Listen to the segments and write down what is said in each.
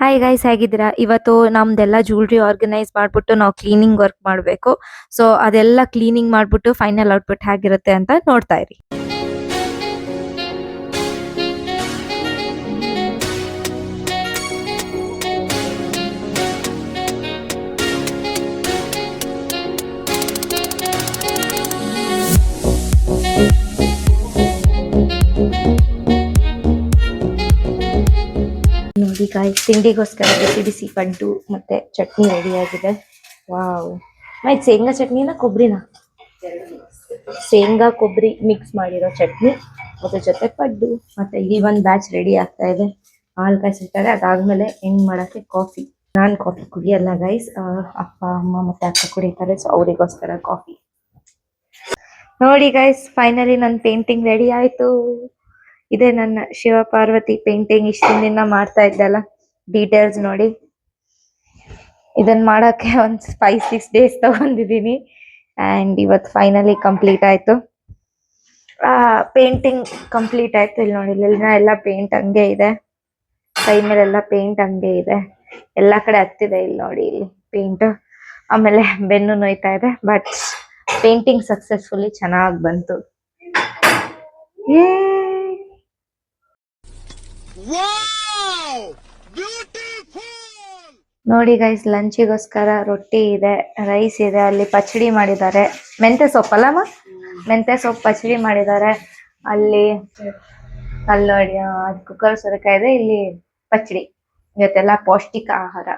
Hi guys, ಹೇಗಿದ್ದೀರಾ? ಇವತ್ತು ನಮ್ದೆಲ್ಲ ಜ್ಯುವೆಲ್ರಿ ಆರ್ಗನೈಸ್ ಮಾಡ್ಬಿಟ್ಟು ನಾವು ಕ್ಲೀನಿಂಗ್ ವರ್ಕ್ ಮಾಡಬೇಕು. ಸೊ ಅದೆಲ್ಲ ಕ್ಲೀನಿಂಗ್ ಮಾಡ್ಬಿಟ್ಟು ಫೈನಲ್ ಔಟ್ಪುಟ್ ಹೇಗಿರುತ್ತೆ ಅಂತ ನೋಡ್ತಾ ಇರಿ. ನೋಡಿ ಗಾಯ್ಸ್, ತಿಂಡಿಗೋಸ್ಕರ ಬಿಸಿ ಬಿಸಿ ಪಡ್ಡು ಮತ್ತೆ ಚಟ್ನಿ ರೆಡಿ ಆಗಿದೆ. ವಾವ್! ಮೈತ್ ಶೇಂಗಾ ಚಟ್ನಿನ ಕೊಬ್ಬರಿನ? ಶೇಂಗಾ ಕೊಬ್ಬರಿ ಮಿಕ್ಸ್ ಮಾಡಿರೋ ಚಟ್ನಿ ಅದ್ರ ಜೊತೆ ಪಡ್ಡು. ಮತ್ತೆ ಈ ಒಂದು ಬ್ಯಾಚ್ ರೆಡಿ ಆಗ್ತಾ ಇದೆ. ಹಾಲು ಕಾಯಿಸಿರ್ತಾರೆ, ಅದಾದ್ಮೇಲೆ ಹೆಂಗ್ ಮಾಡಕ್ಕೆ ಕಾಫಿ. ನಾನ್ ಕಾಫಿ ಕುಡಿಯಲ್ಲ ಗೈಸ್, ಅಪ್ಪ ಅಮ್ಮ ಮತ್ತೆ ಅಕ್ಕ ಕುಡಿತಾರೆ, ಸೊ ಅವರಿಗೋಸ್ಕರ ಕಾಫಿ. ನೋಡಿ ಗೈಸ್, ಫೈನಲಿ ನನ್ನ ಪೇಂಟಿಂಗ್ ರೆಡಿ ಆಯ್ತು. ಇದೇ ನನ್ನ ಶಿವ ಪಾರ್ವತಿ ಪೇಂಟಿಂಗ್. ಇಷ್ಟಿನ ದಿನ ಮಾಡ್ತಾ ಇದ್ದಲ್ಲ, ಡೀಟೇಲ್ಸ್ ನೋಡಿ. ಇದನ್ನ ಮಾಡಕ್ಕೆ ಒಂದ್ 5-6 ಡೇಸ್ ತಗೊಂಡಿದ್ದೀನಿ ಅಂಡ್ ಇವತ್ತು ಫೈನಲಿ ಕಂಪ್ಲೀಟ್ ಆಯ್ತು. ಪೇಂಟಿಂಗ್ ಕಂಪ್ಲೀಟ್ ಆಯ್ತು. ಇಲ್ಲಿ ನೋಡಿ, ಇಲ್ಲೆಲ್ಲ ಎಲ್ಲ ಪೇಂಟ್ ಹಂಗೆ ಇದೆ, ಕೈ ಮೇಲೆಲ್ಲ ಪೇಂಟ್ ಹಂಗೆ ಇದೆ, ಎಲ್ಲಾ ಕಡೆ ಹತ್ತಿದೆ. ಇಲ್ಲಿ ನೋಡಿ, ಇಲ್ಲಿ ಪೇಂಟ್. ಆಮೇಲೆ ಬೆನ್ನು ನೋಯ್ತಾ ಇದೆ, ಬಟ್ ಪೇಂಟಿಂಗ್ ಸಕ್ಸಸ್ಫುಲಿ ಚೆನ್ನಾಗಿ ಬಂತು. ನೋಡಿ ಗೈಸ್, ಲಂಚಿಗೋಸ್ಕರ ರೊಟ್ಟಿ ಇದೆ, ರೈಸ್ ಇದೆ, ಅಲ್ಲಿ ಪಚಡಿ ಮಾಡಿದ್ದಾರೆ. ಮೆಂತೆ ಸೊಪ್ಪಲ್ಲಮ್ಮ, ಮೆಂತೆ ಸೊಪ್ಪು ಪಚಡಿ ಮಾಡಿದ್ದಾರೆ. ಅಲ್ಲಿ ನೋಡಿ, ಕುಕ್ಕರ್ ಸೊರಕಾಯಿ ಇದೆ, ಇಲ್ಲಿ ಪಚಡಿ. ಇವತ್ತೆಲ್ಲ ಪೌಷ್ಟಿಕ ಆಹಾರ,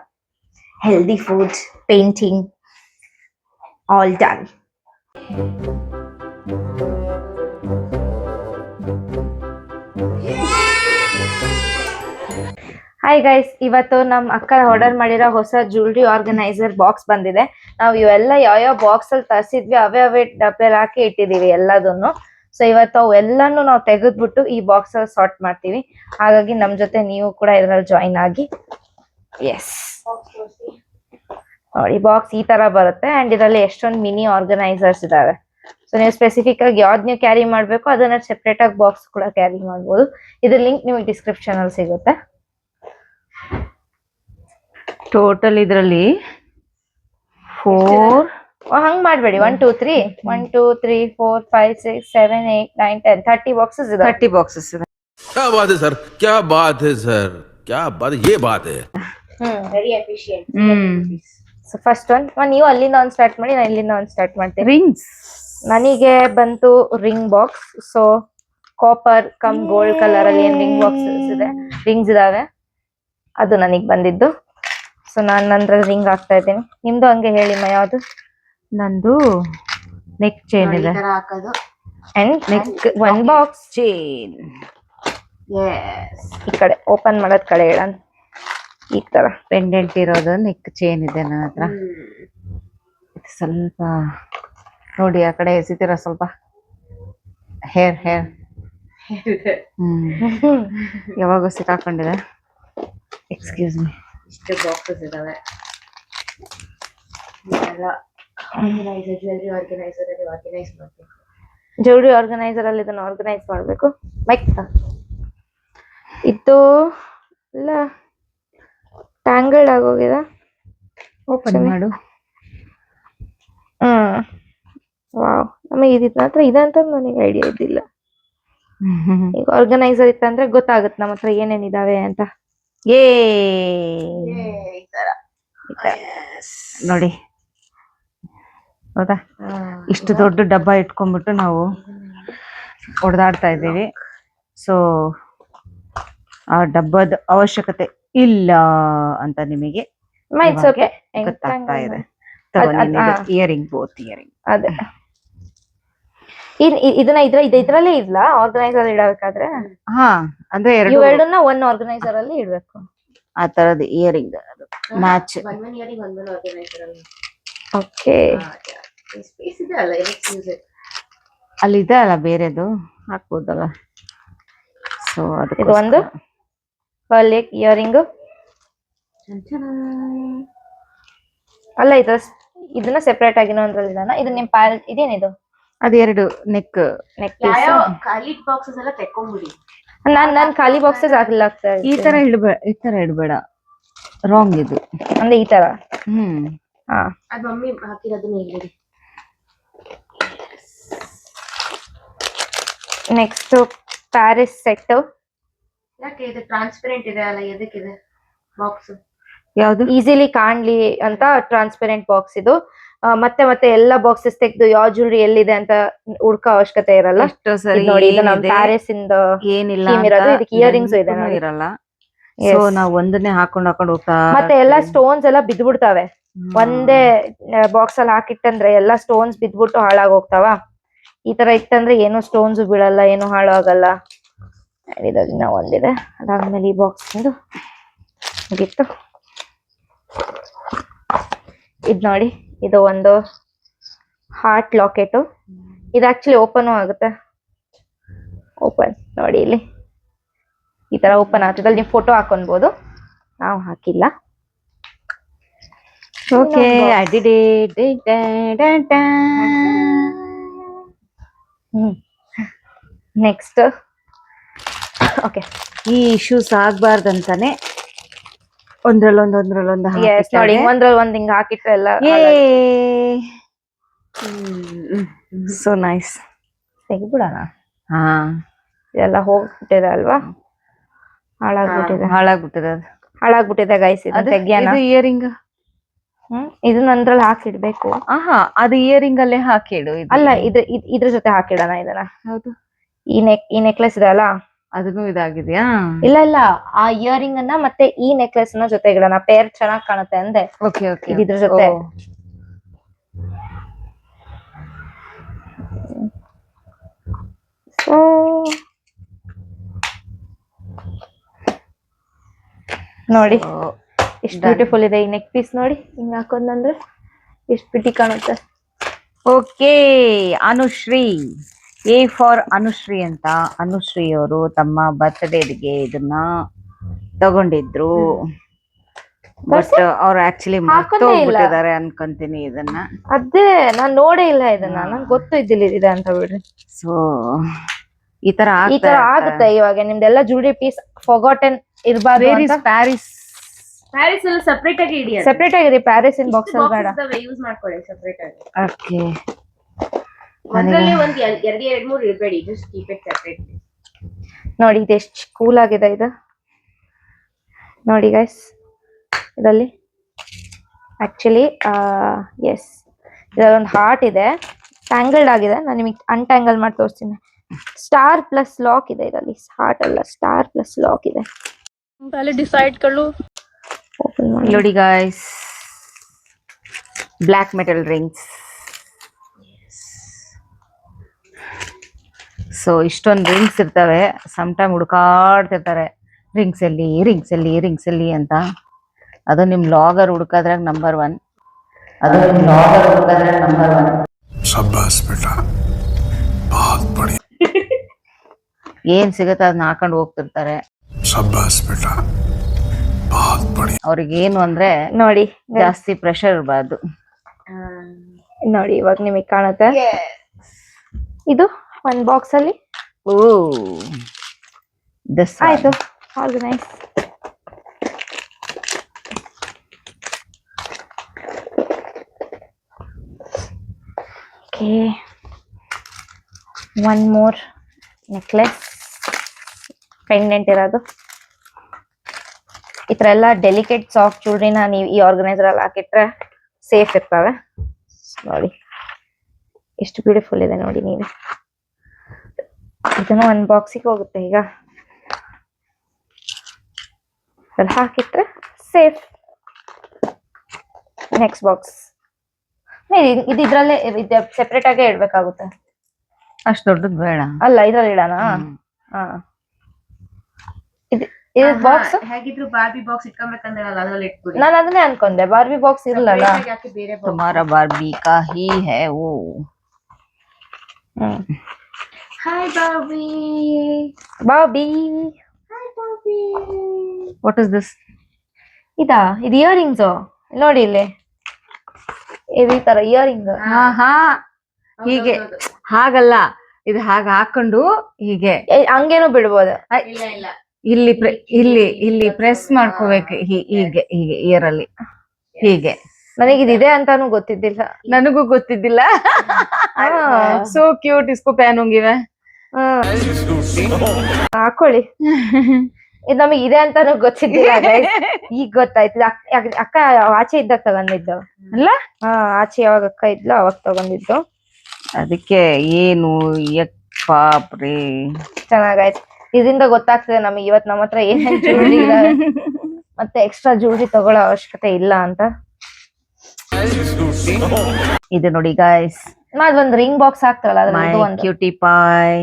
healthy food, painting all done. Hi guys, ಇವತ್ತು ನಮ್ ಅಕ್ಕ ಆರ್ಡರ್ ಮಾಡಿರೋ ಹೊಸ ಜ್ಯುವೆಲ್ರಿ ಆರ್ಗನೈಸರ್ ಬಾಕ್ಸ್ ಬಂದಿದೆ. ನಾವು ಇವೆಲ್ಲ ಯಾವ ಬಾಕ್ಸ್ ಅಲ್ಲಿ ತರಿಸಿದ್ವಿ ಅವೇ ಡಬ್ಬೆಲ್ ಹಾಕಿ ಇಟ್ಟಿದೀವಿ ಎಲ್ಲದನ್ನು. ಸೊ ಇವತ್ತು ಅವೆಲ್ಲಾನು ನಾವು ತೆಗೆದ್ಬಿಟ್ಟು ಈ ಬಾಕ್ಸ್ ಅಲ್ಲಿ ಸಾರ್ಟ್ ಮಾಡ್ತೀವಿ. ಹಾಗಾಗಿ ನಮ್ ಜೊತೆ ನೀವು ಕೂಡ ಇದ್ರಲ್ಲಿ ಜಾಯಿನ್ ಆಗಿ. ಎಸ್ ನೋಡಿ, ಬಾಕ್ಸ್ ಈ ತರ ಬರುತ್ತೆ ಅಂಡ್ ಇದರಲ್ಲಿ ಎಷ್ಟೊಂದು ಮಿನಿ ಆರ್ಗನೈಸರ್ಸ್ ಇದಾವೆ. ಸೊ ನೀವು ಸ್ಪೆಸಿಫಿಕ್ ಆಗಿ ಯಾವ್ದು ನೀವು ಕ್ಯಾರಿ ಮಾಡ್ಬೇಕು ಅದನ್ನ ಸೆಪರೇಟ್ ಆಗಿ ಬಾಕ್ಸ್ ಕೂಡ ಕ್ಯಾರಿ ಮಾಡ್ಬೋದು. ಇದ್ರ ಲಿಂಕ್ ನಿಮಗೆ ಡಿಸ್ಕ್ರಿಪ್ಷನ್ ಅಲ್ಲಿ ಸಿಗುತ್ತೆ. ಟೋಟಲ್ ಇದರಲ್ಲಿ 4 ಹಂಗ್ ಮಾಡ್ಬೇಡಿ, 1 2 3 1 2 3 4 5 6 7 8 9 10 30 ಬಾಕ್ಸಸ್ ಇದೆ. 30 ಬಾಕ್ಸಸ್ ಇದೆ. क्या बात है सर, क्या बात है सर, क्या बात, ये बात है. Very efficient. So first one ನೀವು ಅಲ್ಲಿಂದ ಒಂದು ಸ್ಟಾರ್ಟ್ ಮಾಡಿ, ನಾನು ಇಲ್ಲಿಂದ ಒಂದು ಸ್ಟಾರ್ಟ್ ಮಾಡ್ತೀನಿ. ರಿಂಗ್ಸ್ ನನಗೆ ಬಂತು ring box. So copper come gold colour ಅಲ್ಲಿ ಏನ್ ರಿಂಗ್ ಬಾಕ್ಸಸ್ ಇದೆ, ರಿಂಗ್ಸ್ ಇದಾವೆ, ಅದು ನನಗೆ ಬಂದಿದ್ದು. ಸೊ ನಾನು ನಂದ್ರಲ್ಲಿ ರಿಂಗ್ ಹಾಕ್ತಾ ಇದ್ದೀನಿ. ನಿಮ್ದು ಹಂಗೆ ಹೇಳಿಮ್ಮ, ಯಾವ್ದು? ನಂದು ನೆಕ್ ಚೈನ್ ಇದೆ. And neck one box chain. ಈ ಕಡೆ ಓಪನ್ ಮಾಡೋದ್ ಕಡೆ ಹೇಳ, ಈ ತರ ಪೆಂಡೆಂಟ್ ಇರೋದು ನೆಕ್ ಚೈನ್ ಇದೆ ನನ್ನ ಹತ್ರ. ಸ್ವಲ್ಪ ನೋಡಿ, ಆ ಕಡೆ ಎಸಿತೀರ ಸ್ವಲ್ಪ ಹೇರ್ ಯಾವಾಗ ಸಿಕ್ಕಾಕೊಂಡಿದೆ. Excuse me. ಇಷ್ಟು ಬಾಕ್ಸಸ್ ಇದಾವೆ. ಜ್ಯುವೆಲ್ರಿ ಆರ್ಗನೈಸರ್ ಅಲ್ಲಿ ಇದನ್ನ ಆರ್ಗನೈಸ್ ಮಾಡ್ಬೇಕು. ಮೈಕ್ ಇದು ಎಲ್ಲ ಟ್ಯಾಂಗಲ್ಡ್ ಆಗೋಗಿದೆ. ಓಪನ್ ಮಾಡು. ವಾವ್, ನಮಗೆ ಇದಿತ್ತು ಹತ್ರ ಇದೆ ಅಂತ ನನಗೆ ಐಡಿಯಾ ಇದ್ದಿಲ್ಲ. ಈಗ ಆರ್ಗನೈಸರ್ ಇತ್ತಂದ್ರೆ ಗೊತ್ತಾಗುತ್ತೆ ನಮ್ಮ ಹತ್ರ ಏನೇನ್ ಇದಾವೆ ಅಂತ. ನೋಡಿ, ಹೌದಾ? ಇಷ್ಟು ದೊಡ್ಡ ಡಬ್ಬ ಇಟ್ಕೊಂಡ್ಬಿಟ್ಟು ನಾವು ಹೊಡೆದಾಡ್ತಾ ಇದ್ದೀವಿ. ಸೊ ಆ ಡಬ್ಬದ ಅವಶ್ಯಕತೆ ಇಲ್ಲ ಅಂತ ನಿಮಗೆ ಗೊತ್ತಾಗ್ತಾ ಇದೆ. Earring, both earring. ಅದೇ ಇದನ್ನ ಇದ್ರಲ್ಲೇ ಇಲ್ಲ ಆರ್ಗನೈಸರ್ ಇಡಬೇಕಾದ್ರೆ. ಹಾ, ಅಂದ್ರೆ ಇವೆರಡನ್ನ ಒನ್ ಆರ್ಗನೈಸರ್ ಅಲ್ಲಿ ಇಡ್ಬೇಕು. ಆ ತರದ ಇಯರಿಂಗ್ ಮ್ಯಾಚ್. ಓಕೆ, ಅಲ್ಲಿ ಇದೆ ಅಲ್ಲ, ಬೇರೆದು ಹಾಕ್ಬೋದಲ್ಲ. ಸೊ ಇದು ಒಂದು ಇಯರಿಂಗ್ ಅಲ್ಲ, ಇದನ್ನ ಸೆಪರೇಟ್ ಆಗಿ ಇನ್ನೊಂದ್ರಲ್ಲಿ ಇದಾನ. ಇದು ನಿಮ್ ಪಾಲ್ ಇದೇನಿದು? ಅದು ಎರಡು ನೆಕ್ ಖಾಲಿ ಬಾಕ್ಸಸ್ ಎಲ್ಲ ತೆಕ್ಕೊಂಡ್ಬಿಡಿ. ನಾನ್ ಖಾಲಿ ಬಾಕ್ಸಸ್ ಆಗ್ತಾ ಈ ತರ ಇಡಬೇಡ. ರಾಂಗ್ ಇದು. ಅಂದ್ರೆ ಈ ತರ. ಹಾ ಅದ್ ಮಮ್ಮಿ ಹಾಕಿರೋದನ್ನ ಹೇಳಿರಿ. Next Paris set. ಯಾಕೆ ಇದು ಟ್ರಾನ್ಸ್ಪರೆಂಟ್ ಇದೆ ಅಲ್ಲ, ಎದಕ್ಕಿದೆ ಬಾಕ್ಸ್? ಯಾವ್ದು? ಈಸಿಲಿ ಕಾಣ್ಲಿ ಅಂತ ಟ್ರಾನ್ಸ್ಪರೆಂಟ್ ಬಾಕ್ಸ್ ಇದು. ಮತ್ತೆ ಮತ್ತೆ ಎಲ್ಲಾ ಬಾಕ್ಸಸ್ ತೆಗೆದು ಯಾವ ಜ್ಯುವೆಲ್ರಿ ಎಲ್ಲಿದೆ ಅಂತ ಹುಡ್ಕೋ ಅವಶ್ಯಕತೆ ಇರಲ್ಲ. ಎಷ್ಟು ಸರಿ ಇದ್ ನೋಡಿ, ಇದು ನಮ್ ಏನಿದೆ, ಪ್ಯಾರಿಸ್ ಇಂದ ಏನಿಲ್ಲ theme ಇರೋದು. ಇದಕ್ಕೆ ಇಯರಿಂಗ್ಸ್ ಇದೆ ನೆನ್ಪುನೂ ನೋಡಿ. ಇರಲ್ಲ. Yes. ಸೊ ನಾವ್ ಒಂದನ್ನೇ ಹಾಕೊಂಡ್ ಹೋಗ್ತಾ ಮತ್ತೆ ಎಲ್ಲಾ ಸ್ಟೋನ್ಸ್ ಎಲ್ಲ ಬಿದ್ಬಿಡ್ತಾವೆ. ಒಂದೇ ಬಾಕ್ಸ್ ಅಲ್ಲಿ ಹಾಕಿಟ್ಟಂದ್ರೆ ಎಲ್ಲಾ ಸ್ಟೋನ್ಸ್ ಬಿದ್ಬಿಟ್ಟು ಹಾಳಾಗ್ ಹೋಗ್ತಾವ. ಈ ತರ ಇತ್ತಂದ್ರೆ ಏನು ಸ್ಟೋನ್ಸ್ ಬೀಳಲ್ಲ, ಏನು ಹಾಳು ಆಗಲ್ಲ. ಇನ್ನ ಒಂದಿದೆ, ಅದಾದ್ಮೇಲೆ ಈ ಬಾಕ್ಸ್ ಮುಗಿತ್ತು. ಇದ್ ನೋಡಿ, ಇದು ಒಂದು ಹಾರ್ಟ್ ಲಾಕೆಟ್. ಇದು ಆಕ್ಚುಲಿ ಓಪನ್ ಆಗುತ್ತೆ. ಓಪನ್ ನೋಡಿ, ಇಲ್ಲಿ ಈ ತರ ಓಪನ್ ಆಗ್ತದೆ. ನೀವು ಫೋಟೋ ಹಾಕೊಬಹುದು, ನಾವು ಹಾಕಿಲ್ಲ. Okay, I did it. Next okay, ಈ ಇಶ್ಯೂಸ್ ಆಗ್ಬಾರ್ದಂತಾನೆ ಒಂದ್ರಲ್ಲೊಂದು ನೋಡಿ, ಒಂದ್ರಲ್ಲಿ ಒಂದ್ ಹಿಂಗ್ ಹಾಕಿಟ್ರೆ ಎಲ್ಲ ಸೊ ನೈಸ್. ತೆಗಿಬಿಡೋಣ. ಹಾ, ಇದೆಲ್ಲ ಹೋಗ್ಬಿಟ್ಟಿದೆ ಅಲ್ವಾ, ಹಾಳಾಗ್ಬಿಟ್ಟಿದೆ ಗೈಸ್. ಇದು ತೆಗಿಯೋಣ. ಇದು ಇಯರಿಂಗ್. ಇದನ್ನ ಅಂದ್ರಲ್ಲಿ ಹಾಕಿಡ್ಬೇಕು. ಆಹಾ, ಅದು ಇಯರಿಂಗ್ ಅಲ್ಲೇ ಹಾಕಿಡು. ಅಲ್ಲ, ಇದ್ರ ಜೊತೆ ಹಾಕಿಡೋಣ ಇದನ್ನ. ಹೌದು, ಈ ನೆಕ್ಲೆಸ್ ಇದೆ ಅಲ್ಲ, ಅದನ್ನು ಇದಾಗಿದ್ಯಾ? ಇಲ್ಲ, ಆ ಇಯರಿಂಗ್ ಅನ್ನ ಮತ್ತೆ ಈ ನೆಕ್ಲೆಸ್ ನ ಜೊತೆ ಇಡೋಣ. ಪೇರ್ ಚೆನ್ನಾಗ್ ಕಾಣುತ್ತೆ ಅಂದೆ. ಓಕೆ ಓಕೆ, ಇದ್ರ ಜೊತೆ ನೋಡಿ, ಎಷ್ಟು ಬ್ಯೂಟಿಫುಲ್ ಇದೆ ಈ ನೆಕ್ ಪೀಸ್. ನೋಡಿ, ಹಿಂಗ್ ಹಾಕೊಂಡ್ರೆ ಎಷ್ಟು ಬಿಟಿ ಕಾಣುತ್ತೆ. Okay, Anushree, A for Anushree ಅಂತ. ಅನುಶ್ರೀ ಅವರು ತಮ್ಮ ಬರ್ತ್ಡೇಗೆ ಇದನ್ನ ತಗೊಂಡಿದ್ರು. ಬಟ್ ಅವ್ರು ಆಕ್ಚುಲಿ ಮರ್ತೋಗ್ಬಿಟ್ಟಿದ್ದಾರೆ ಅನ್ಕೊಂತೀನಿ ಇದನ್ನ. ಅದೇ ನಾನ್ ನೋಡೇ ಇಲ್ಲ ಇದನ್ನ, ನಂಗೆ ಗೊತ್ತು ಇದ್ದಿಲ್ಲ ಇದೆ ಅಂತ ಬಿಡ್ರಿ. ಸೊ ಈ ತರ ಆಗುತ್ತೆ ಇವಾಗ ನಿಮ್ದೆಲ್ಲ ಜ್ಯುವೆಲರಿ ಪೀಸ್ ಫಾರ್ಗಾಟನ್ ಇರಬಾರ್ದು ಅಂತ. ಪ್ಯಾರಿಸ್ ಅಲ್ಲಿ ಸೆಪರೇಟ್ ಆಗಿ ಇಡಿ. ಸೆಪರೇಟ್ ಆಗಿದೆ ಪ್ಯಾರಿಸ್ ಇನ್ ಬಾಕ್ಸ್ ಅಲ್ಲಿ ಬೇಡ. ಯೂಸ್ ಮಾಡ್ಕೊಳ್ಳಿ ಸೆಪರೇಟ್ ಆಗಿ. ಓಕೆ, ಒಂದ್ರಲ್ಲಿ ಒಂದ್ ಎರಡ್ ಮೂರು ಇರಬೇಡಿ, ಜಸ್ಟ್ ಕೀಪ್ ಇಟ್ ಸೆಪರೇಟ್. ನೋಡಿ, ಇದು ಎಷ್ಟು ಕೂಲ್ ಆಗಿದೆ ಇದು. ನೋಡಿ ಗೈಸ್, ಇದರಲ್ಲಿ ಆಕ್ಚುಲಿ ಎಸ್, ಇದೊಂದು ಹಾರ್ಟ್ ಇದೆ, ಟ್ಯಾಂಗಲ್ಡ್ ಆಗಿದೆ. ನಾನು ನಿಮಗೆ ಅನ್ಟ್ಯಾಂಗಲ್ ಮಾಡಿ ತೋರಿಸ್ತೀನಿ. ಸ್ಟಾರ್ ಪ್ಲಸ್ ಲಾಕ್ ಇದೆ ಇದರಲ್ಲಿ. ಹಾರ್ಟ್ ಅಲ್ಲ, ಸ್ಟಾರ್ ಪ್ಲಸ್ ಲಾಕ್ ಇದೆ. ಡಿಸೈಡ್ ಕಳ್ಳು ಓಪನ್ ಮಾಡಿ ನೋಡಿ guys, black metal rings. So ಇಷ್ಟೊಂದು ರಿಂಗ್ಸ್ ಇರ್ತವೆ. ಸಮ್ ಟೈಮ್ ಹುಡುಕಾಡ್ತಿರ್ತಾರೆ ರಿಂಗ್ಸ್ ಎಲ್ಲಿ ಅಂತ. ಅದು ನಿಮ್ ಲಾಗರ್ ಹುಡುಕಾದ್ರಾಗ ನಂಬರ್ 1. शाबाश बेटा, बहुत बढ़िया। ಏನ್ ಸಿಗತ್ತೆ ಅದನ್ನ ಹಾಕೊಂಡು ಹೋಗ್ತಿರ್ತಾರೆ. शाबाश बेटा, बहुत बढ़िया। ಅವ್ರಿಗೆ ಏನು ಅಂದ್ರೆ ನೋಡಿ, ಜಾಸ್ತಿ ಪ್ರೆಷರ್ ಇರಬಾರ್ದು. ನೋಡಿ ಇವಾಗ ನಿಮಗೆ ಕಾಣುತ್ತೆ. ಇದು ಒಂದ್ ಬಾಕ್ಸ್ ಅಲ್ಲಿ ಆಯ್ತು, organise. Okay, one more necklace, pendant ಇರೋದು. ಈ ತರ ಎಲ್ಲ ಡೆಲಿಕೇಟ್ ಸಾಫ್ಟ್ ಜ್ಯುವೆಲ್ರಿನ ನೀವು ಈ ಆರ್ಗನೈಸರ್ ಅಲ್ಲಿ ಹಾಕಿಟ್ರೆ ಸೇಫ್ ಇರ್ತವೆ. ನೋಡಿ ಎಷ್ಟು ಬ್ಯೂಟಿಫುಲ್ ಇದೆ ನೋಡಿ ನೀವೇ. ಇದನ್ನು ಒಂದ್ ಬಾಕ್ಸಿಗೆ ಹೋಗುತ್ತೆ. ಈಗ ಅದ್ರಲ್ಲಿ ಹಾಕಿಟ್ರೆ ಸೇಫ್. ನೆಕ್ಸ್ಟ್ ಬಾಕ್ಸ್ ಇದು ಇದ್ರಲ್ಲೇ ಸೆಪರೇಟ್ ಆಗೇ ಇಡ್ಬೇಕಾಗುತ್ತೆ. ಅಷ್ಟು ದೊಡ್ಡದು ಬೇಡ. ಅಲ್ಲ, ಇದ್ರಲ್ಲಿ ಇಡೋಣ. ಇದು ಬಾಕ್ಸ್ ಹೇಗಿದ್ರು ಬಾರ್ಬಿ ಬಾಕ್ಸ್ ಇಟ್ಕೊಬೇಕಂದ್ರಲ್ಲ, ಅದ್ರಲ್ಲಿ ಇಟ್ಬಿಡಿ. ನಾನು ಅದನ್ನೇ ಅನ್ಕೊಂಡೆ, ಬಾರ್ಬಿ ಬಾಕ್ಸ್ ಇರಲ್ಲ. ಯಾಕೆ ಬೇರೆ तुम्हारा बार्बी का ही है वो. Hi Barbie. Barbie, hi Barbie. What is this? ಇದು ಇಯರಿಂಗ್ಸ್ ನೋಡಿ ಇಲ್ಲಿ. ಇದು ಈ ತರ ಇಯರಿಂಗ್. ಹೀಗೆ ಹಾಗಲ್ಲ, ಇದು ಹಾಗೆ ಹಾಕೊಂಡು ಹೀಗೆ ಹಂಗೇನು ಬಿಡ್ಬೋದು. ಇಲ್ಲ ಇಲ್ಲಿ ಪ್ರೆಸ್ ಮಾಡ್ಕೋಬೇಕು ಹೀಗೆ ಇಯರ್ ಅಲ್ಲಿ ಹೀಗೆ. ನನಗೆ ಇದಿದೆ ಅಂತಾನು ಗೊತ್ತಿದ್ದಿಲ್ಲ. ನನಗೂ ಗೊತ್ತಿದ್ದಿಲ್ಲ. So cute. ಇಸ್ಕೋ ಪ್ಯಾನುಂಗಿವೆ ಹಾಕೊಳ್ಳಿ. ಇದು ನಮಗೆ ಇದೆ ಅಂತಾನು ಗೊತ್ತಿದ್ದಿಲ್ಲ guys. ಈಗ ಗೊತ್ತಾಯ್ತು. ಅಕ್ಕ ಆಚೆ ಇದ್ದಾಗ ತಗೊಂಡಿದ್ದು ಅಲ್ಲ. ಆಚೆ ಯಾವಾಗ ಅಕ್ಕ ಇದ್ಲು ಅವಾಗ ತಗೊಂಡಿದ್ದು. ಅದಕ್ಕೆ ಏನು ಬಾಪ್ರಿ ಚೆನ್ನಾಗಾಯ್ತು. ಇದರಿಂದ ಗೊತ್ತಾಗ್ತದೆ ನಮಗೆ ಇವತ್ತು ನಮ್ಮ ಹತ್ರ ಏನೇನ್ ಜ್ಯುವೆಲ್ರಿ ಇದಾವೆ ಮತ್ತೆ ಎಕ್ಸ್ಟ್ರಾ ಜ್ಯುವೆಲ್ರಿ ತಗೊಳ್ಳೋ ಅವಶ್ಯಕತೆ ಇಲ್ಲ ಅಂತ. ಇದು ನೋಡಿ ಗಾಯ್ಸ್, ಅದೊಂದು ರಿಂಗ್ ಬಾಕ್ಸ್ ಹಾಕ್ತಾರಲ್ಲ ಅದ್ರಲ್ಲಿ ಒಂದು ಕ್ಯೂಟಿ ಪಾಯ್.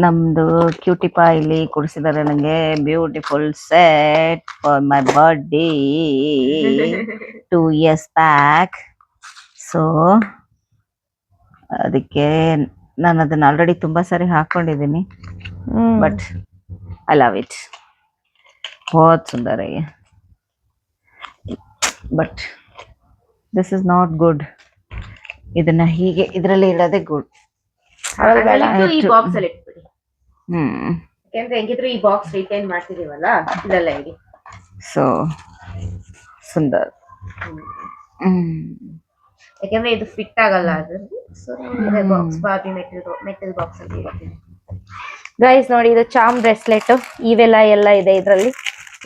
ನಮ್ದು ಕ್ಯೂಟಿ ಪಾಯ್ ಇಲ್ಲಿ ಕೊಡಿಸಿದ್ದಾರೆ ನಂಗೆ. Beautiful set for my birthday 2 years back. So ಅದಕ್ಕೆ ನಾನು ಅದನ್ನ ಆಲ್ರೆಡಿ ತುಂಬಾ ಸಾರಿ ಹಾಕೊಂಡಿದ್ದೀನಿ. But I love it. बहुत सुंदर है ये. But this is not good. ಇದನ್ನ ಹೀಗೆ ಇದ್ರಲ್ಲಿ ಇಡೋದೇ ಗುಡ್. ಈ ಬಾಕ್ಸ್ ಅಲ್ಲಿ ಇಟ್ಬಿಡಿ. ಹ್ಮ್. ಯಾಕಂದ್ರೆ ಹೆಂಗಿದ್ರು ಈ ಬಾಕ್ಸ್ ರಿಟೈನ್ ಮಾಡ್ತಿದೀವಲ್ಲ, ಇದೆಲ್ಲ ಇಡಿ. ಸೊ ಸುಂದರ್. ಯಾಕಂದ್ರೆ ಇದು ಫಿಟ್ ಆಗಲ್ಲ ಅದ್ರಲ್ಲಿ. So box Barbie metal box ಅಂತ ಇರುತ್ತೆ. ಗೈಸ್ ನೋಡಿ, ಇದು ಚಾಮ್ ಬ್ರೆಸ್ಲೆಟ್. ಇವೆಲ್ಲ ಎಲ್ಲ ಇದೆ ಇದ್ರಲ್ಲಿ.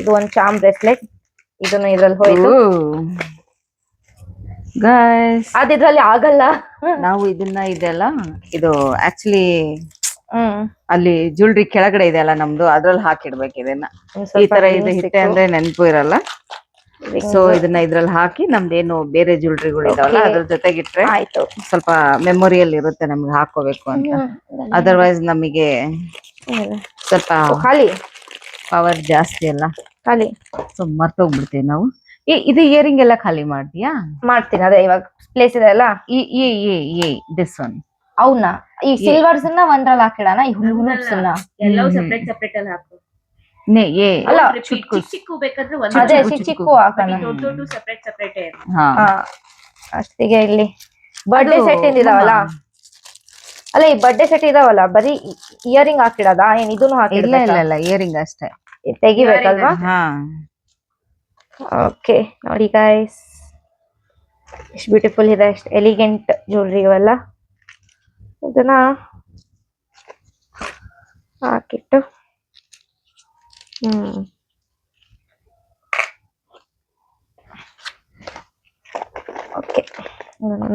ಇದು ಒಂದು ಚಾಮ್ ಬ್ರೆಸ್ಲೆಟ್. ಇದನ್ನು ಇದ್ರಲ್ಲಿ ಹೋಯ್ತು ಗೈಸ್. ಅದಿದ್ರಲ್ಲಿ ಆಗಲ್ಲ. ನಾವು ಇದನ್ನ ಇದೆಲ್ಲ ಇದು ಆಕ್ಚುಲಿ ಅಲ್ಲಿ ಜ್ಯುವೆಲ್ರಿ ಕೆಳಗಡೆ ಇದೆ ಅಲ್ಲ ನಮ್ದು, ಅದ್ರಲ್ಲಿ ಹಾಕಿಡ್ಬೇಕು ಇದನ್ನ. ಈ ತರ ಇದು ಹಿಟ್ಟೆ ಅಂದ್ರೆ ನೆನಪು ಇರಲ್ಲ. ಸೊ ಇದನ್ನ ಇದ್ರಲ್ಲಿ ಹಾಕಿ ನಮ್ದೇನು ಬೇರೆ ಜ್ಯುವೆಲ್ರಿಗಳು ಇದಾವಲ್ಲ ಅದ್ರ ಜೊತೆಗಿಟ್ರೆ ಆಯ್ತು, ಸ್ವಲ್ಪ ಮೆಮೊರಿಯಲ್ಲಿ ಇರುತ್ತೆ ನಮ್ಗೆ ಹಾಕೋಬೇಕು ಅಂತ. ಅದರ್ವೈಸ್ ನಮಗೆ ಸ್ವಲ್ಪ ಖಾಲಿ ಪವರ್ ಜಾಸ್ತಿ ಅಲ್ಲ, ಖಾಲಿ ಸೊ ಮರ್ತೋಗ್ಬಿಡ್ತೀವಿ ನಾವು. ಇದು ಇಯರಿಂಗ್ ಎಲ್ಲ ಖಾಲಿ ಮಾಡ್ತೀಯಾ? ಮಾಡ್ತೀನಿ. ಅದೇ ಇವಾಗ ಪ್ಲೇಸ್ ಇದೆ ಅಲ್ಲ, ದಿಸ್ ಒನ್ ಅವನ್ನ ಈ ಸಿಲ್ವರ್ಸ್ ಒಂದ್ರಲ್ಲಿ ಹಾಕಿಡೋಣ. ಈ ಹುಲ್ಸ್ ಎಲ್ಲವೂ ಸೆಪರೇಟ್ ಸೆಪರೇಟ್ ಅಲ್ಲಿ ಹಾಕು. ಅಲ್ಲ, ಚಿಕ್ಕ ಚಿಕ್ಕ ಬೇಕಾದ್ರೆ ಅದೇ ಚಿಕ್ಕ ಹಾಕೋಣ. ದೊಡ್ಡ ಸೆಪರೇಟ್ ಸೆಪರೇಟ್. ಅಷ್ಟಿಗೆ ಇಲ್ಲಿ ಬರ್ಡೇ ಸೆಟ್ ಇದಾವಲ್ಲ, ಅಲ್ಲ ಈ ಬರ್ಡೇ ಸೆಟ್ ಇದಾವಲ್ಲ, ಬರೀ ಇಯರಿಂಗ್ ಹಾಕಿಡೋದಾ ಏನ್ ಇದನ್ನು ಹಾಕಿಲ್ಲ? ಇಲ್ಲ ಇಯರಿಂಗ್ ಅಷ್ಟೇ ತೆಗಿಬೇಕಲ್ವಾ? ಓಕೆ ನೋಡಿ ಗೈಸ್, ಎಷ್ಟು ಬ್ಯೂಟಿಫುಲ್ ಇದೆ, ಎಷ್ಟು ಎಲಿಗೆಂಟ್ ಜ್ಯುವೆಲ್ರಿ ಇವೆಲ್ಲ. ಇದನ್ನ ಹಾಕಿಟ್ಟು ಓಕೆ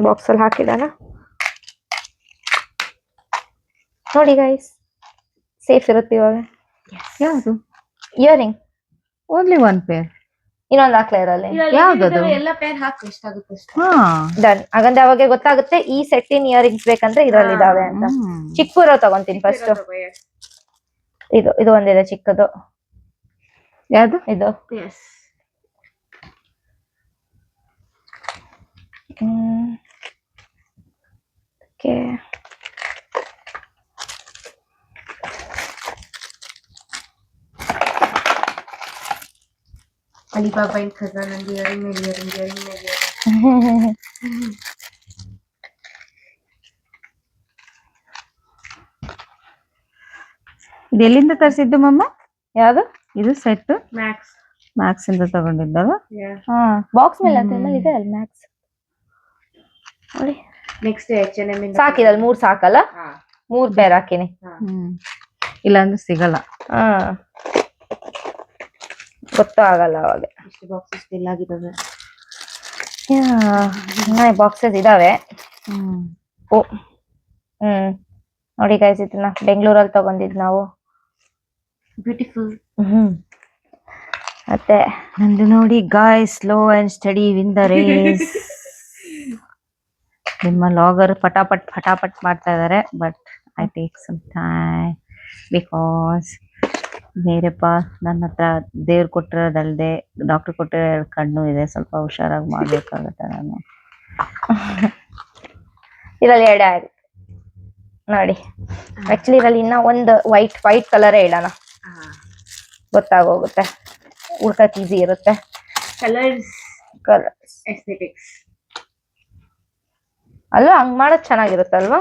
ಬಾಕ್ಸ್ ಅಲ್ಲಿ ಹಾಕಿದಾನ ನೋಡಿ ಗೈಸ್. ಸೇಫ್ ಇರುತ್ತೆ ಇವಾಗ. ಯಾವುದು? Earring only one pair. ಇನ್ನೊಂದು ಹಾಕ್ಲಾ ಇರಲ್ಲ. ಯಾವ್ದದು? ಎಲ್ಲ ಪೇರ್ ಹಾಕು, ಎಷ್ಟಾಗುತ್ತೆ ಅಷ್ಟು. ಡನ್. ಹಾಗಂದ್ರೆ ಅವಾಗ ಗೊತ್ತಾಗುತ್ತೆ ಈ ಸೆಟ್ಟಿನ್ ಇಯರಿಂಗ್ಸ್ ಬೇಕಂದ್ರೆ ಇದ್ರಲ್ಲಿ ಇದಾವೆ ಅಂತ. ಚಿಕ್ಕೂರೋ ತಗೊಂತೀನಿ ಫಸ್ಟ್. ಇದು ಒಂದಿದೆ ಚಿಕ್ಕದು. ಯಾವ್ದು? ಇದು ಓಕೆ. ಅಲಿಬಾಬಾ ಇನ್ ಖಜಾನ ಇಯರಿಂಗ್ ಮೇಲೆ. ಇದು ಎಲ್ಲಿಂದ ತರಿಸಿದ್ದು ಮಮ್ಮ? ಯಾವ್ದು ಇದು ಸೆಟ್? ಮ್ಯಾಕ್ಸ್ ಇಂದ ತಗೊಂಡಿದ್ದಲ್ಲ. ಬಾಕ್ಸ್ ಮೇಲೆ ಅದೆಲ್ಲ ಇದೆ ಅಲ್ಲಿ ಮ್ಯಾಕ್ಸ್ ನೋಡಿ. ನೆಕ್ಸ್ಟ್ H&M ಇಂದ ಸಾಕಿದಲ್ಲ 3 ಸಾಕಲ್ಲ? 3 ಪೇರ್ ಹಾಕಿನಿ. ಇಲ್ಲ ಅಂದ್ರೆ ಸಿಗಲ್ಲ. ಗೊತ್ತೂ ಆಗಲ್ಲ ಅವಾಗ. ಇಷ್ಟು ಬಾಕ್ಸಸ್ ಫಿಲ್ ಆಗಿದಾವೆ. ಬಾಕ್ಸಸ್ ಇದಾವೆ. ನೋಡಿ ಗೈಸ್, ಇದನ್ನ ಬೆಂಗಳೂರಲ್ಲಿ ತಗೊಂಡಿದ್ ನಾವು. ಬ್ಯೂಟಿಫುಲ್. ಮತ್ತೆ ನಂದು ನೋಡಿ guys, slow and steady win the race. ನಿಮ್ಮ ಲಾಗರ್ ಫಟಾಫಟ್ ಮಾಡ್ತಾ ಇದಾರೆ. But I take some time because ಬೇರೆಪ್ಪ ನನ್ನ ಹತ್ರ ದೇವ್ರು ಕೊಟ್ಟಿರೋದಲ್ದೆ ಡಾಕ್ಟರ್ ಕೊಟ್ಟಿರೋ ಕಣ್ಣು ಇದೆ. ಸ್ವಲ್ಪ ಹುಷಾರಾಗಿ ಮಾಡ್ಬೇಕಾಗತ್ತೆ ನಾನು. ಇದ್ರಲ್ಲಿ ಎರಡೇ ಆಗುತ್ತೆ ನೋಡಿ. ಆಕ್ಚುಲಿ ಇದ್ರಲ್ಲಿ ಇನ್ನ ಒಂದು ವೈಟ್ ಕಲರೇ ಇಡೋಣ, ಗೊತ್ತಾಗೋಗುತ್ತೆ, ಹುಡ್ಕಕ್ ಈಸಿ ಇರುತ್ತೆ. ಕಲರ್ಸ್ ಎಸ್ಥೆಟಿಕ್ಸ್ ಅಲ್ವಾ? ಹಂಗ್ ಮಾಡೋದ್ ಚೆನ್ನಾಗಿರುತ್ತಲ್ವಾ?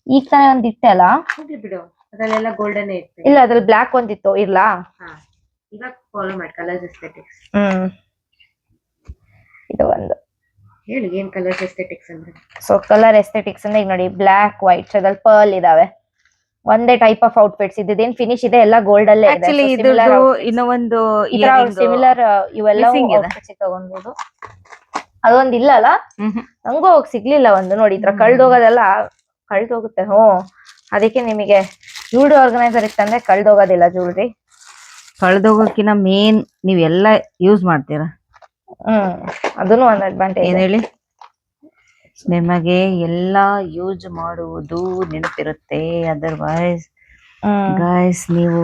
ಈಗ ತಾನೇ ಒಂದ್ ಇಟ್ಟೆ ಅಲ್ಲ, ಹೋಗ್ಲಿ ಬಿಡು. ಅದರಲ್ಲೆಲ್ಲ ಗೋಲ್ಡನ್ ಇತ್ತು. ಇಲ್ಲ ಅದ್ರಲ್ಲಿ ಬ್ಲಾಕ್ ಒಂದಿತ್ತು ಇರ್ಲಾ. ಹಾ, ಇವಾಗ ಫಾಲೋ ಮಾಡಿ ಕಲರ್ಸ್ ಎಸ್ಥೆಟಿಕ್ಸ್. ಇದು ಒಂದು ಹೇಳಿ ಏನ್ ಕಲರ್ಸ್ ಎಸ್ಥೆಟಿಕ್ಸ್ ಅಂದ್ರೆ. ಸೊ ಕಲರ್ ಎಸ್ಥೆಟಿಕ್ಸ್ ಅಂದ್ರೆ ಈಗ ನೋಡಿ ಬ್ಲಾಕ್ ವೈಟ್ ಅದ್ರಲ್ಲಿ ಪರ್ಲ್ ಇದಾವೆ. ಒಂದೇ ಟೈಪ್ ಆಫ್ ಔಟ್ಫಿಟ್ಸ್ ಇದೇನ್ ಫಿನಿಶ್ ಇದೆ ಎಲ್ಲ ಗೋಲ್ಡ್ ಅಲ್ಲೇ ಇದೆ. ಆಕ್ಚುಲಿ ಇದ್ರದ್ದು ಇನ್ನೂ ಒಂದು ಸಿಮಿಲರ್ ಇವೆಲ್ಲ missing ಇದೆ. ತಗೊಂಡ್ಬೋದು. ಅದೊಂದ್ ಇಲ್ಲ ಅಲ್ಲ, ನಂಗೂ ಹೋಗಿ ಸಿಗ್ಲಿಲ್ಲ ಒಂದು. ನೋಡಿ ಈ ತರ ಕಳ್ದೋಗೋದೆಲ್ಲ ಕಳ್ದೋಗುತ್ತೆ. ಅದಕ್ಕೆ ನಿಮಗೆ ಜ್ಯೂಲ್ರಿ ಆರ್ಗನೈಸರ್ ಇತ್ತಂದ್ರೆ ಕಳ್ದೋಗೋದಿಲ್ಲ ಜ್ಯೂಲ್ರಿ. ಕಳ್ದೋಗೋಕಿನ ಮೇನ್ ನೀವೆಲ್ಲ ಯೂಸ್ ಮಾಡ್ತೀರಾ. ಅದನ್ನು ಒಂದ್ ಅಡ್ವಾಂಟೇಜ್. ಏನ್ ಹೇಳಿ, ನಿಮಗೆ ಎಲ್ಲಾ ಯೂಸ್ ಮಾಡುವುದು ನೆನಪಿರುತ್ತೆ. ಅದರ್ವೈಸ್ ಗೈಸ್ ನೀವು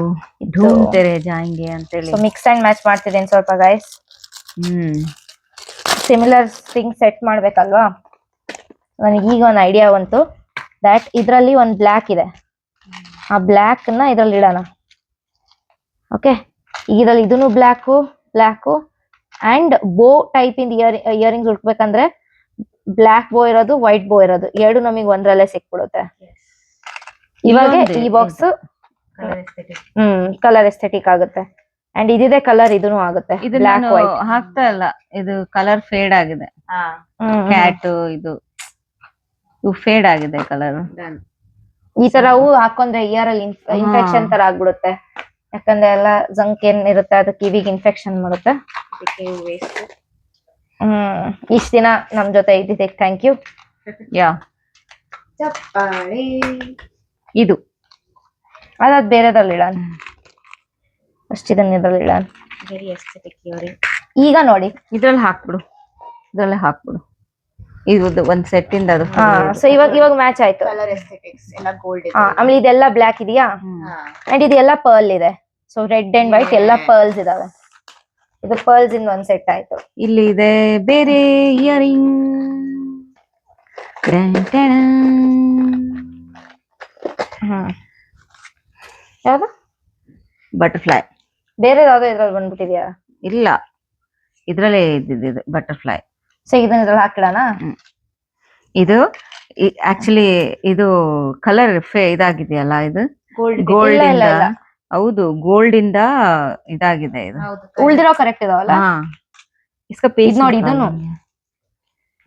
ಢೂಂಡ್ತಾರೆ ಜಾಂಗೆ ಅಂತೇಳಿ. ಮಿಕ್ಸ್ ಅಂಡ್ ಮ್ಯಾಚ್ ಮಾಡ್ತಿದ್ದೀನಿ ಸ್ವಲ್ಪ ಗೈಸ್. ಸಿಮಿಲರ್ ಥಿಂಗ್ ಸೆಟ್ ಮಾಡ್ಬೇಕಲ್ವಾ. ನನಗೆ ಈಗ ಒಂದು ಐಡಿಯಾ ಬಂತು ದಟ್ ಇದ್ರಲ್ಲಿ ಒಂದು ಬ್ಲ್ಯಾಕ್ ಇದೆ, ಆ ಬ್ಲ್ಯಾಕ್ ನ ಇದ್ರಲ್ಲಿ ಇಡೋಣ. ಓಕೆ, ಈಗ ಇದ್ರಲ್ಲಿ ಇದನ್ನು ಬ್ಲ್ಯಾಕು ಅಂಡ್ ಬೋ ಟೈಪ್ ಇಂದ ಇಯರಿಂಗ್ಸ್ ಉಟ್ಬೇಕಂದ್ರೆ ಬ್ಲ್ಯಾಕ್ ಬೋ ಇರೋದು ವೈಟ್ ಬೋ ಇರೋದು ಎರಡು ನಮಗೆ ಒಂದ್ರಲ್ಲೇ ಸಿಕ್ಬಿಡುತ್ತೆ. ಇವಾಗ ಈ ಬಾಕ್ಸ್ ಕಲರ್ ಎಸ್ಥೆಟಿಕ್ ಆಗುತ್ತೆ ಅಂಡ್ ಇದಿದೆ ಕಲರ್ ಇದನ್ನು ಆಗುತ್ತೆ. ಇದು ನಾನು ಹಾಕ್ತಾ ಇಲ್ಲ, ಇದು ಕಲರ್ ಫೇಡ್ ಆಗಿದೆ. ಕ್ಯಾಟ್ ಇದು ಫೇಡ್ ಆಗಿದೆ ಕಲರ್. ಈ ತರವು ಹಾಕೊಂಡ್ರೆ ಇಯರ್ ಅಲ್ಲಿ ಇನ್ಫೆಕ್ಷನ್ ತರ ಆಗ್ಬಿಡುತ್ತೆ. ಯಾಕಂದ್ರೆ ಎಲ್ಲ ಜಂಕ್ ಏನ್ ಇರುತ್ತೆ ಅದು ಕಿವಿಗೆ ಇನ್ಫೆಕ್ಷನ್ ಮಾಡುತ್ತೆ. ಇಷ್ಟ ದಿನ ನಮ್ ಜೊತೆ ಇದ್ದಿದ್ದಕ್ಕೆ ಥ್ಯಾಂಕ್ ಯು. ಚಪ್ಪಾಳೆ. ಇದು ಅದಾದ್ ಬೇರೆದ್ರಲ್ಲಿ ಇಡೋಣ. ಅಷ್ಟ್ ಇದನ್ನ ಇದ್ರಲ್ಲಿ ಇಡೋಣ. Very aesthetic earring. ಈಗ ನೋಡಿ ಇದ್ರಲ್ಲಿ ಹಾಕ್ಬಿಡು, ಇದ್ರಲ್ಲೇ ಹಾಕ್ಬಿಡು. ಇದು ಒಂದ್ ಸೆಟ್ ಇಂದ ಅದು. ಸೊ ಇವಾಗ ಮ್ಯಾಚ್ ಆಯ್ತು. ಕಲರ್ ಎಸ್ಥೆಟಿಕ್ಸ್ ಎಲ್ಲ ಗೋಲ್ಡ್ ಇದೆ. ಆಮೇಲೆ ಇದೆಲ್ಲ ಬ್ಲ್ಯಾಕ್ ಇದೆಯಾ ಅಂಡ್ ಇದೆಲ್ಲ ಪರ್ಲ್ ಇದೆ. ಸೊ ರೆಡ್ ಅಂಡ್ ವೈಟ್ ಎಲ್ಲ ಪರ್ಲ್ಸ್ ಇದಾವೆ. ಇದು ಪರ್ಲ್ಸ್ ಇಂದ ಒಂದ್ ಸೆಟ್ ಆಯ್ತು. ಇಲ್ಲಿ ಇದೆ ಬೇರೆ ಇಯರಿಂಗ್. ಯಾವ್ದು ಬಟರ್ಫ್ಲೈ. ಬೇರೆ ಯಾವ್ದೋ ಇದ್ರಲ್ಲಿ ಬಂದ್ಬಿಟ್ಟಿದ್ಯಾ? ಇಲ್ಲ, ಇದ್ರಲ್ಲೇ ಇದ್ದಿದ್ದು ಬಟರ್ಫ್ಲೈ. ಸೊ ಇದನ್ನ ಇದ್ರಲ್ಲಿ ಹಾಕಿಡೋಣ. ಇದು ಆಕ್ಚುಲಿ ಇದು ಕಲರ್ ಇದಾಗಿದೆಯಲ್ಲ, ಇದು ಗೋಲ್ಡ್ ಇಂದ. ಹೌದು, ಗೋಲ್ಡ್ ಇಂದ ಇದಾಗಿದೆ ಇದು. ಉಳ್ದಿರೋ ಕರೆಕ್ಟ್ ಇದಾವಲ್ಲ. ಪೀಸ್ ನೋಡಿ ಇದನ್ನು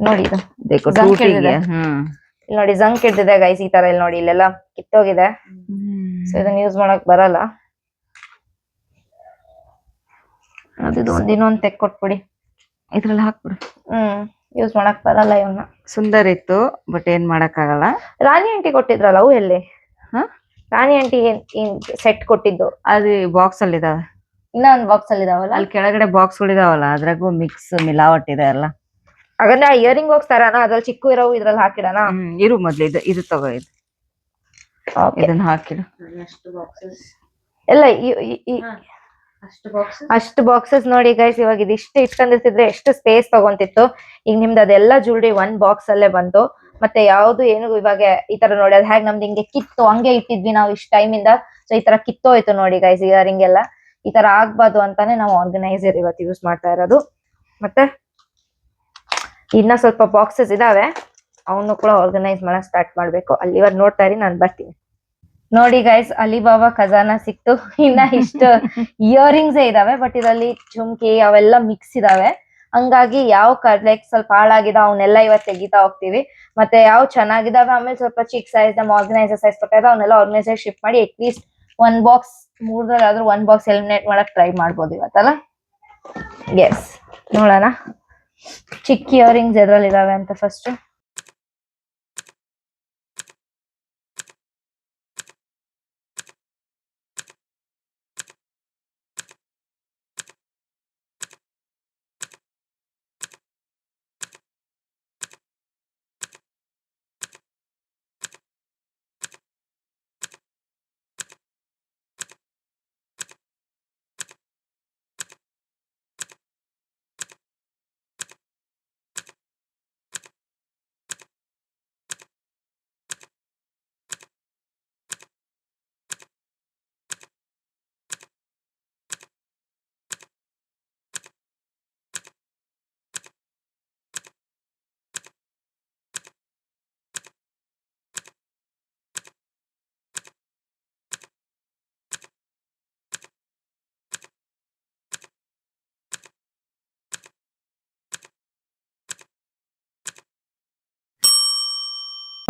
ನೋಡಿ, ಇದು ನೋಡಿ ಜಂಕ್ ಹಿಡ್ದಿದೆ ಗೈಸ್. ಈ ತರ ಇಲ್ಲಿ ನೋಡಿ, ಇಲ್ಲೆಲ್ಲ ಕಿತ್ತೋಗಿದೆ. ಸೊ ಇದನ್ನ ಯೂಸ್ ಮಾಡಕ್ ಬರಲ್ಲ. ಅದು ಇನ್ನೊಂದ್ ತೆಗ್ ಕೊಟ್ಬಿಡಿ, ಇದ್ರಲ್ಲಿ ಹಾಕ್ಬಿಡು. ಯೂಸ್ ಮಾಡಕ್ ಬರಲ್ಲ ಇವನ್ನ. ಸುಂದರ್ ಇತ್ತು ಬಟ್ ಏನ್ ಮಾಡಕ್ ಆಗಲ್ಲ. ರಾಣಿ ಆಂಟಿ ಕೊಟ್ಟಿದ್ರಲ್ಲ, ಅವು ಎಲ್ಲಿ? ರಾಣಿ ಆಂಟಿ ಏನ್ ಸೆಟ್ ಕೊಟ್ಟಿದ್ದು? ಅದು ಬಾಕ್ಸ್ ಅಲ್ಲಿ ಇದಾವೆ. ಇನ್ನ ಒಂದ್ ಬಾಕ್ಸ್ ಅಲ್ಲಿ ಇದಾವಲ್ಲ, ಅಲ್ಲಿ ಕೆಳಗಡೆ ಬಾಕ್ಸ್ ಗಳಿದಾವಲ್ಲ, ಅದ್ರಾಗೂ ಮಿಕ್ಸ್ ಮಿಲಾವಟ್ ಇದೆ ಅಲ್ಲ. ಹಾಗಂದ್ರೆ ಆ ಇಯರಿಂಗ್ ಬಾಕ್ಸ್ ತರಾನ ಅದ್ರಲ್ಲಿ ಚಿಕ್ಕ ಇರೋವು ಇದ್ರಲ್ಲಿ ಹಾಕಿಡೋಣ. ಇರು ಮೊದ್ಲು ಇದು ತಗೋ, ಇದನ್ನ ಹಾಕಿಡು. ಎಲ್ಲ ಅಷ್ಟು ಬಾಕ್ಸಸ್ ನೋಡಿ ಗೈಸ್. ಇವಾಗ ಇದಿಷ್ಟು ಇಟ್ಕೊಂಡಿರ್ತಿದ್ರೆ ಎಷ್ಟು ಸ್ಪೇಸ್ ತಗೊಂತಿತ್ತು. ಈಗ ನಿಮ್ದು ಅದೆಲ್ಲ ಜ್ಯುವೆಲ್ರಿ ಒಂದ್ ಬಾಕ್ಸ್ ಅಲ್ಲೇ ಬಂತು. ಮತ್ತೆ ಯಾವ್ದು ಏನು ಇವಾಗ ಈ ತರ ನೋಡಿ, ಅದ್ ಹೇಗ್ ನಮ್ದು ಹಿಂಗೆ ಕಿತ್ತು ಹಂಗೆ ಇಟ್ಟಿದ್ವಿ ನಾವು ಇಷ್ಟ ಟೈಮ್ ಇಂದ. ಸೊ ಈ ತರ ಕಿತ್ತೋಯ್ತು ನೋಡಿ ಗೈಸ್ ಇಯರಿಂಗ್ ಎಲ್ಲ. ಈ ತರ ಆಗ್ಬಾರ್ದು ಅಂತಾನೆ ನಾವು ಆರ್ಗನೈಸರ್ ಇವತ್ತು ಯೂಸ್ ಮಾಡ್ತಾ ಇರೋದು. ಮತ್ತೆ ಇನ್ನ ಸ್ವಲ್ಪ ಬಾಕ್ಸಸ್ ಇದಾವೆ, ಅವನು ಕೂಡ ಆರ್ಗನೈಸ್ ಮಾಡಕ್ ಸ್ಟಾರ್ಟ್ ಮಾಡ್ಬೇಕು. ಅಲ್ಲಿವರೆಗೆ ನೋಡ್ತಾ ಇರಿ, ನಾನು ಬರ್ತೀನಿ. ನೋಡಿ ಗೈಸ್, ಅಲಿಬಾಬಾ ಖಜಾನ ಸಿಕ್ತು. ಇನ್ನ ಇಷ್ಟು ಇಯರಿಂಗ್ಸ್ ಇದಾವೆ, ಬಟ್ ಇದರಲ್ಲಿ ಜುಮ್ಕಿ ಅವೆಲ್ಲ ಮಿಕ್ಸ್ ಇದಾವೆ. ಹಂಗಾಗಿ ಯಾವ ಲೈಕ್ ಸ್ವಲ್ಪ ಹಾಳಾಗಿದ ಅವನ್ನೆಲ್ಲ ಇವತ್ತು ತೆಗಿತಾ ಹೋಗ್ತೀವಿ. ಮತ್ತೆ ಯಾವ ಚೆನ್ನಾಗಿದಾವೆ ಆಮೇಲೆ ಸ್ವಲ್ಪ ಚಿಕ್ಕ ಸೈಜ್ ನಮ್ಮ ಆರ್ಗನೈಸರ್ ಸೈಜ್ ಕೊಟ್ಟಾಗ ಅವನ್ನೆಲ್ಲ ಆರ್ಗನೈಸರ್ ಶಿಫ್ಟ್ ಮಾಡಿ ಅಟ್ಲೀಸ್ಟ್ ಒಂದ್ ಬಾಕ್ಸ್ ಮೂರ್ದಲ್ಲಿ ಆದ್ರೂ ಒಂದ್ ಬಾಕ್ಸ್ ಎಲಿಮಿನೇಟ್ ಮಾಡಕ್ ಟ್ರೈ ಮಾಡ್ಬೋದು ಇವತ್ತಲ್ಲ. ಎಸ್, ನೋಡೋಣ ಚಿಕ್ಕ ಇಯರಿಂಗ್ಸ್ ಎದ್ರಲ್ಲಿ ಇದಾವೆ ಅಂತ ಫಸ್ಟ್.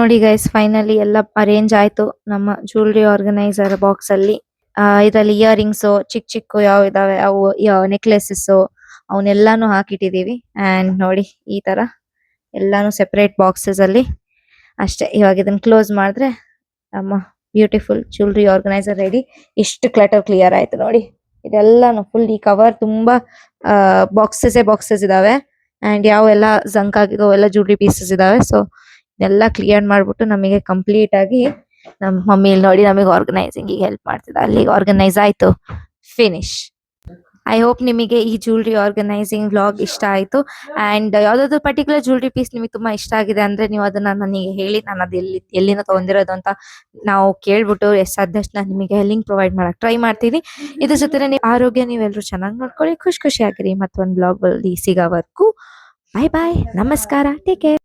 ನೋಡಿ ಗೈಸ್, ಫೈನಲಿ ಎಲ್ಲ ಅರೇಂಜ್ ಆಯ್ತು ನಮ್ಮ ಜ್ಯುವೆಲ್ರಿ ಆರ್ಗನೈಸರ್ ಬಾಕ್ಸ್ ಅಲ್ಲಿ. ಇದರಲ್ಲಿ ಇಯರಿಂಗ್ಸ್ ಚಿಕ್ಕ ಚಿಕ್ಕ ಯಾವ ಇದಾವೆ ಅವು ನೆಕ್ಲೆಸಸ್ ಅವನ್ನೆಲ್ಲಾನು ಹಾಕಿಟ್ಟಿದೀವಿ. ಅಂಡ್ ನೋಡಿ ಈ ತರ ಎಲ್ಲಾನು ಸೆಪರೇಟ್ ಬಾಕ್ಸಸ್ ಅಲ್ಲಿ ಅಷ್ಟೇ. ಇವಾಗ ಇದನ್ನ ಕ್ಲೋಸ್ ಮಾಡಿದ್ರೆ ನಮ್ಮ ಬ್ಯೂಟಿಫುಲ್ ಜ್ಯುವೆಲ್ರಿ ಆರ್ಗನೈಸರ್ ರೆಡಿ. ಇಷ್ಟು ಕ್ಲಟರ್ ಕ್ಲಿಯರ್ ಆಯ್ತು ನೋಡಿ. ಇದೆಲ್ಲಾನು ಫುಲ್ ಈ ಕವರ್ ತುಂಬಾ ಬಾಕ್ಸಸ್ ಇದಾವೆ. ಅಂಡ್ ಯಾವೆಲ್ಲ ಜಂಕ್ ಆಗಿದೋ ಎಲ್ಲ ಜ್ಯುವೆಲ್ರಿ ಪೀಸಸ್ ಇದಾವೆ. ಸೊ ಇದೆಲ್ಲ ಕ್ಲಿಯರ್ ಮಾಡ್ಬಿಟ್ಟು ನಮಗೆ ಕಂಪ್ಲೀಟ್ ಆಗಿ ನಮ್ಮ ಮಮ್ಮಿ ನೋಡಿ ನಮಗೆ ಆರ್ಗನೈಸಿಂಗ್ ಹೆಲ್ಪ್ ಮಾಡ್ತಿದ್ದ. ಅಲ್ಲಿಗೆ ಆರ್ಗನೈಸ್ ಆಯ್ತು, ಫಿನಿಶ್. ಐ ಹೋಪ್ ನಿಮಗೆ ಈ ಜ್ಯುವೆಲ್ರಿ ಆರ್ಗನೈಸಿಂಗ್ ವ್ಲಾಗ್ ಇಷ್ಟ ಆಯ್ತು. ಅಂಡ್ ಯಾವ್ದಾದ್ರು ಪರ್ಟಿಕ್ಯುಲರ್ ಜ್ಯುವೆಲ್ರಿ ಪೀಸ್ ನಿಮಗೆ ತುಂಬಾ ಇಷ್ಟ ಆಗಿದೆ ಅಂದ್ರೆ ನೀವು ಅದನ್ನ ನನಗೆ ಹೇಳಿ. ನಾನು ಅದು ಎಲ್ಲಿಂದ ತಗೊಂಡಿರೋದು ಅಂತ ನಾವು ಕೇಳ್ಬಿಟ್ಟು ಎಷ್ಟು ಸಾಧ್ಯಷ್ಟು ನಾನು ನಿಮಗೆ ಲಿಂಕ್ ಪ್ರೊವೈಡ್ ಮಾಡಕ್ ಟ್ರೈ ಮಾಡ್ತೀನಿ. ಇದ್ರ ಜೊತೆ ನೀವು ಆರೋಗ್ಯ ನೀವೆಲ್ಲರೂ ಚೆನ್ನಾಗಿ ನೋಡ್ಕೊಳ್ಳಿ, ಖುಷಿಯಾಗಿರಿ. ಮತ್ತೊಂದು ಬ್ಲಾಗ್ ಅಲ್ಲಿ ಸಿಗೋವರೆಗೂ ಬಾಯ್ ಬಾಯ್, ನಮಸ್ಕಾರ, ಟೇಕ್ ಕೇರ್.